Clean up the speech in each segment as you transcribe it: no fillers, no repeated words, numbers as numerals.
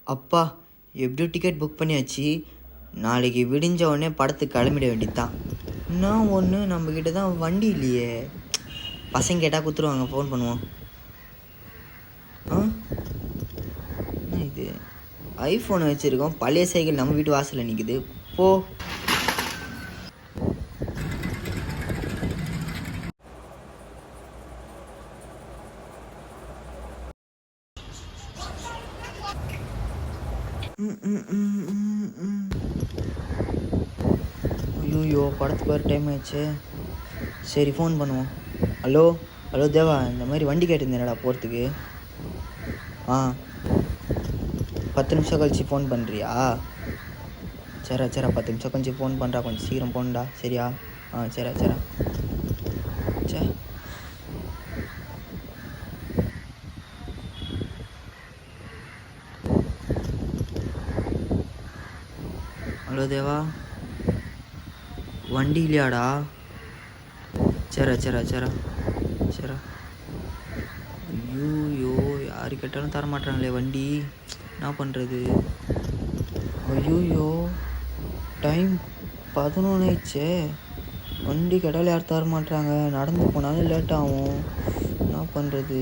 அப்பா எப்படியோ ticket book பண்ணியாச்சு. நாளைக்கு விடிஞ்ச உடனே படத்துக்கு கிளம்பிட வேண்டியதுதான். இன்னும் ஒன்று, நம்மக்கிட்ட தான் வண்டி இல்லையே. பசங்க கேட்டால் கொடுத்துருவாங்க, ஃபோன் பண்ணுவோம். என்ன இது, ஐஃபோன் வச்சுருக்கோம், பழைய சைக்கிள் நம்ம வீட்டு வாசலில் நிற்குது. போ. ஐயோ, படத்துக்கு வர டைம் ஆயிடுச்சு. சரி, ஃபோன் பண்ணுவோம். ஹலோ ஹலோ தேவா, இந்த மாதிரி வண்டி கேட்டிருந்தேனடா போகிறதுக்கு. 10 நிமிஷம் கழிச்சு ஃபோன் பண்ணுறியா? சரி 10 நிமிஷம் கழிச்சு ஃபோன் பண்ணுறா, கொஞ்சம் சீக்கிரம் போகணுண்டா, சரியா? சரி. சே, ஹலோ தேவா, வண்டி இல்லையாடா? சரி. ஐயோ, யாரு கேட்டாலும் தர மாட்டாங்களே வண்டி, என்ன பண்ணுறது? ஐயோ, டைம் 11 ஆயிடுச்சே. வண்டி கேட்டாலும் யார் தர மாட்டாங்க, நடந்து போனாலும் லேட் ஆகும், என்ன பண்ணுறது?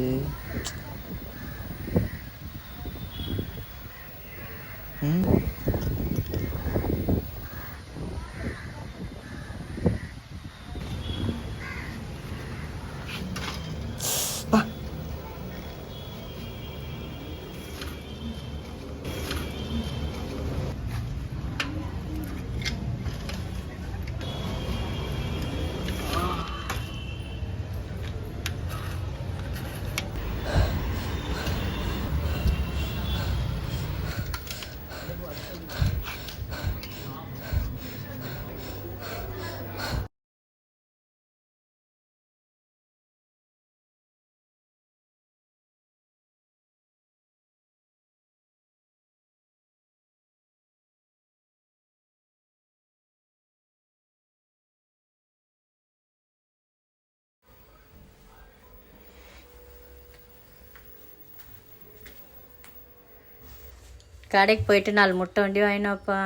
கடைக்கு போயிட்டு 4 முட்டை வண்டி வாங்கினோப்பா.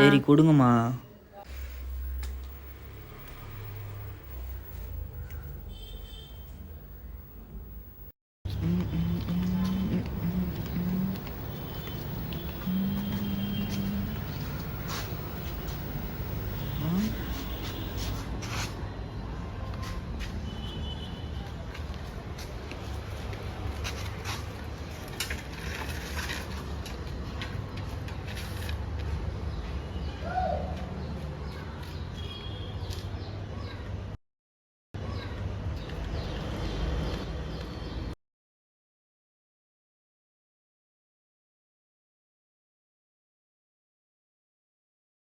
சரி கொடுங்கம்மா.